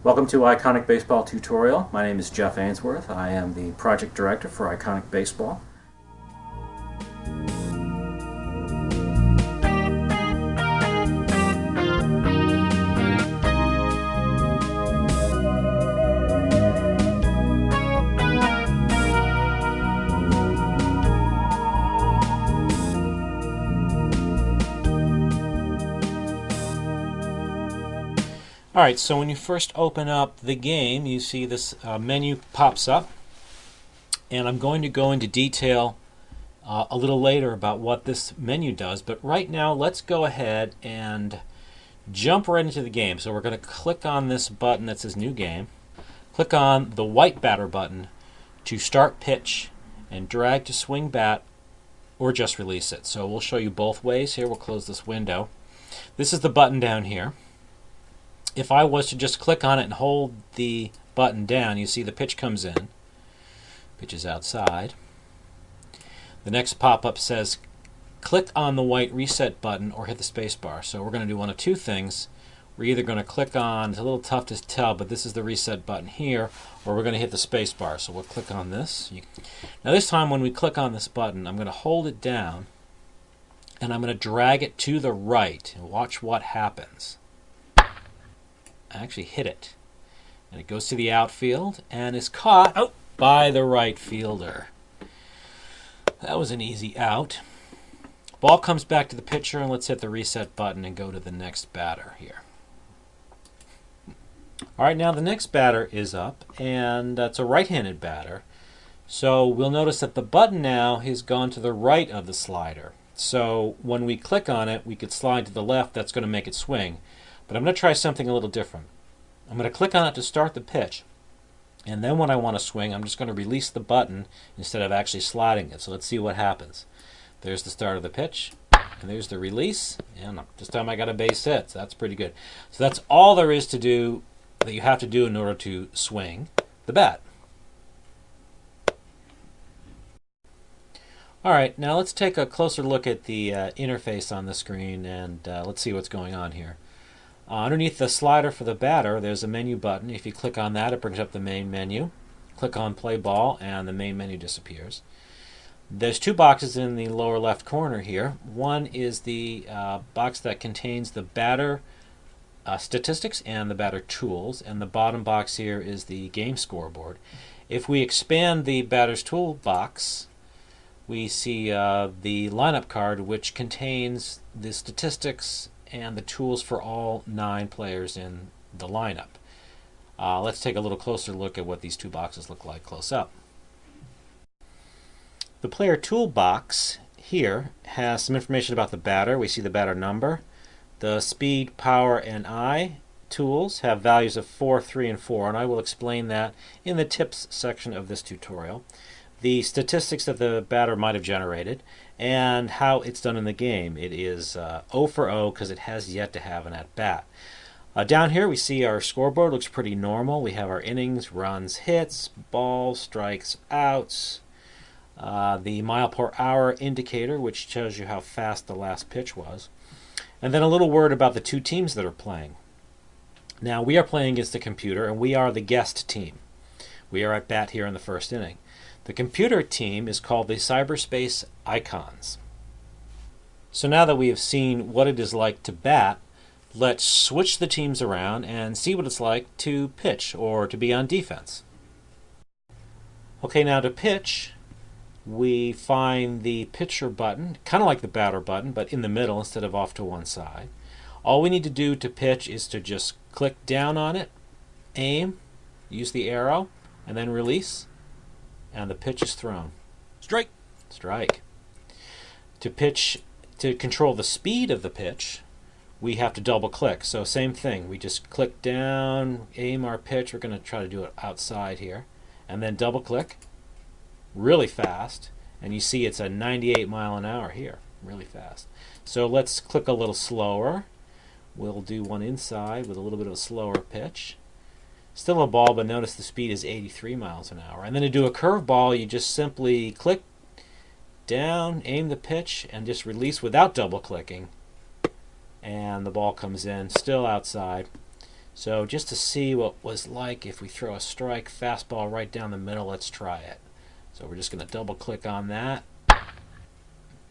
Welcome to Iconic Baseball Tutorial. My name is Jeff Ainsworth. I am the Project Director for Iconic Baseball. Alright, so when you first open up the game, you see this menu pops up, and I'm going to go into detail a little later about what this menu does, but right now let's go ahead and jump right into the game. So we're going to click on this button that says New Game, click on the white batter button to start pitch, and drag to swing bat or just release it. So we'll show you both ways here. We'll close this window. This is the button down here. If I was to just click on it and hold the button down, you see the pitch comes in. Pitch is outside. The next pop-up says click on the white reset button or hit the space bar. So we're going to do one of two things. We're either going to click on, it's a little tough to tell, but this is the reset button here, or we're going to hit the space bar. So we'll click on this. Now this time when we click on this button, I'm going to hold it down and I'm going to drag it to the right and watch what happens. I actually hit it, and it goes to the outfield and is caught by the right fielder. That was an easy out. Ball comes back to the pitcher, and let's hit the reset button and go to the next batter here. Alright, now the next batter is up, and it's a right-handed batter. So we'll notice that the button now has gone to the right of the slider. So when we click on it, we could slide to the left. That's going to make it swing. But I'm going to try something a little different. I'm going to click on it to start the pitch, and then when I want to swing, I'm just going to release the button instead of actually sliding it. So let's see what happens. There's the start of the pitch, and there's the release, and this time I got a base hit, so that's pretty good. So that's all there is to do, that you have to do in order to swing the bat. Alright, now let's take a closer look at the interface on the screen, and let's see what's going on here. Underneath the slider for the batter, there's a menu button. If you click on that, it brings up the main menu. Click on Play Ball, and the main menu disappears. There's two boxes in the lower left corner here. One is the box that contains the batter statistics and the batter tools, and the bottom box here is the game scoreboard. If we expand the batter's tool box, we see the lineup card, which contains the statistics and the tools for all 9 players in the lineup. Let's take a little closer look at what these two boxes look like close up. The player tool box here has some information about the batter. We see the batter number. The speed, power, and eye tools have values of 4, 3, and 4, and I will explain that in the tips section of this tutorial. The statistics that the batter might have generated, and how it's done in the game. It is 0 for 0 because it has yet to have an at-bat. Down here we see our scoreboard looks pretty normal. We have our innings, runs, hits, balls, strikes, outs, the mile per hour indicator, which tells you how fast the last pitch was, and then a little word about the two teams that are playing. Now we are playing against the computer, and we are the guest team. We are at bat here in the first inning. The computer team is called the Cyberspace Icons. So now that we have seen what it is like to bat, let's switch the teams around and see what it's like to pitch or to be on defense. Okay, now to pitch, we find the pitcher button, kind of like the batter button, but in the middle instead of off to one side. All we need to do to pitch is to just click down on it, aim, use the arrow, and then release. And the pitch is thrown. Strike. Strike. To pitch, to control the speed of the pitch, we have to double click. So same thing. We just click down, aim our pitch. We're going to try to do it outside here. And then double click really fast. And you see it's a 98 mile an hour here. Really fast. So let's click a little slower. We'll do one inside with a little bit of a slower pitch. Still a ball, but notice the speed is 83 miles an hour. And then to do a curve ball, you just simply click down, aim the pitch, and just release without double clicking. And the ball comes in, still outside. So just to see what it was like if we throw a strike fastball right down the middle, let's try it. So we're just going to double click on that.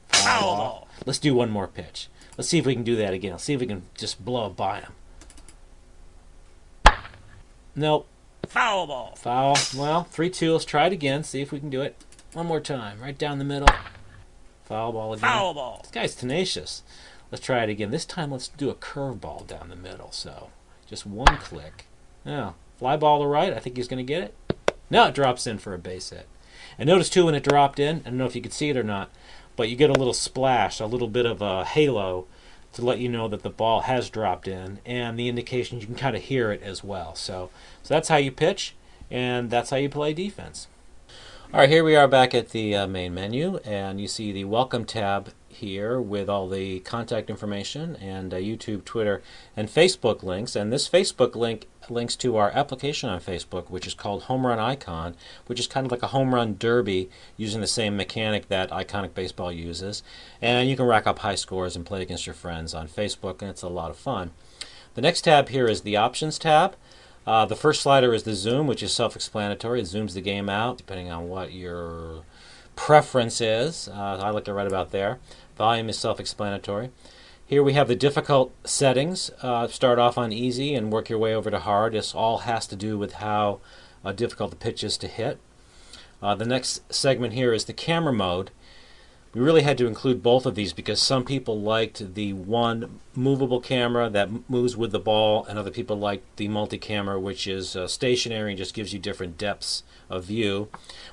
Foul ball. Let's do one more pitch. Let's see if we can do that again. Let's see if we can just blow it by him. Nope. Foul ball. Foul. Well, 3-2. Let's try it again. See if we can do it. One more time. Right down the middle. Foul ball again. Foul ball. This guy's tenacious. Let's try it again. This time let's do a curveball down the middle. So just one click. Now, fly ball to right. I think he's going to get it. No, it drops in for a base hit. And notice, too, when it dropped in, I don't know if you could see it or not, but you get a little splash, a little bit of a halo to let you know that the ball has dropped in, and the indication you can kind of hear it as well. So that's how you pitch, and that's how you play defense. All right, here we are back at the main menu, and you see the Welcome tab here with all the contact information and YouTube, Twitter, and Facebook links. And this Facebook link links to our application on Facebook, which is called Home Run Icon, which is kind of like a home run derby using the same mechanic that Iconic Baseball uses. And you can rack up high scores and play against your friends on Facebook, and it's a lot of fun. The next tab here is the Options tab. The first slider is the zoom, which is self-explanatory. It zooms the game out depending on what your preference is. I like to write about there. Volume is self-explanatory. Here we have the difficult settings. Start off on easy and work your way over to hard. This all has to do with how difficult the pitch is to hit. The next segment here is the camera mode. We really had to include both of these because some people liked the one movable camera that moves with the ball, and other people liked the multi-camera, which is stationary and just gives you different depths of view.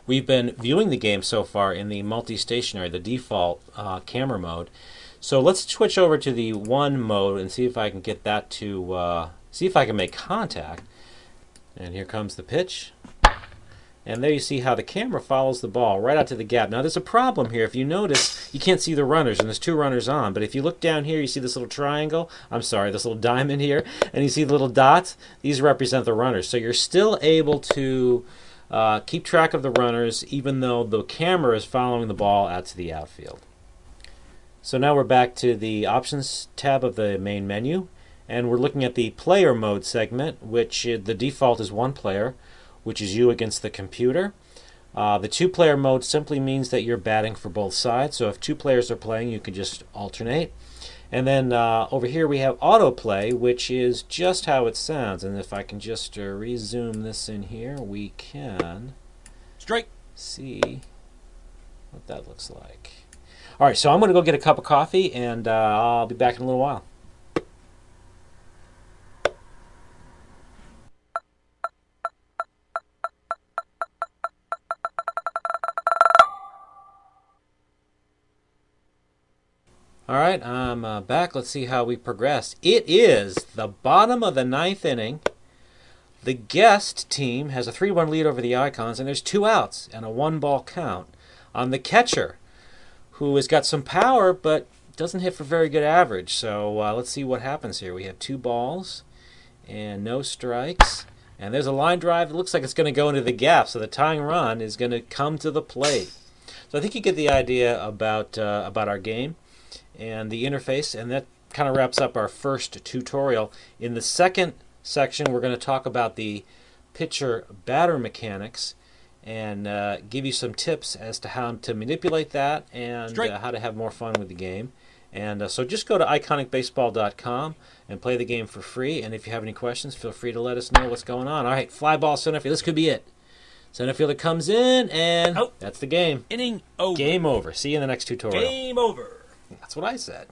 We've been viewing the game so far in the multi-stationary, the default camera mode. So let's switch over to the one mode and see if I can get that to, see if I can make contact. And here comes the pitch. And there you see how the camera follows the ball right out to the gap. Now there's a problem here. If you notice, you can't see the runners, and there's two runners on. But if you look down here, you see this little triangle. I'm sorry, this little diamond here. And you see the little dots. These represent the runners. So you're still able to keep track of the runners, even though the camera is following the ball out to the outfield. So now we're back to the Options tab of the main menu. And we're looking at the Player Mode segment, which the default is one player, which is you against the computer. The two-player mode simply means that you're batting for both sides. So if two players are playing, you can just alternate. And then over here we have Autoplay, which is just how it sounds. And if I can just rezoom this in here, we can Strike. see what that looks like. All right, so I'm going to go get a cup of coffee, and I'll be back in a little while. All right, I'm back. Let's see how we progressed. It is the bottom of the ninth inning. The guest team has a 3-1 lead over the Icons, and there's 2 outs and a 1-ball count on the catcher, who has got some power but doesn't hit for very good average. So let's see what happens here. We have 2 balls and no strikes. And there's a line drive. It looks like it's going to go into the gap, so the tying run is going to come to the plate. So I think you get the idea about our game and the interface, and that kind of wraps up our first tutorial. In the second section, we're going to talk about the pitcher-batter mechanics and give you some tips as to how to manipulate that and how to have more fun with the game. And so just go to iconicbaseball.com and play the game for free. And if you have any questions, feel free to let us know what's going on. All right, fly ball center field. This could be it. Center fielder comes in, and that's the game. Inning over. Game over. See you in the next tutorial. Game over. That's what I said.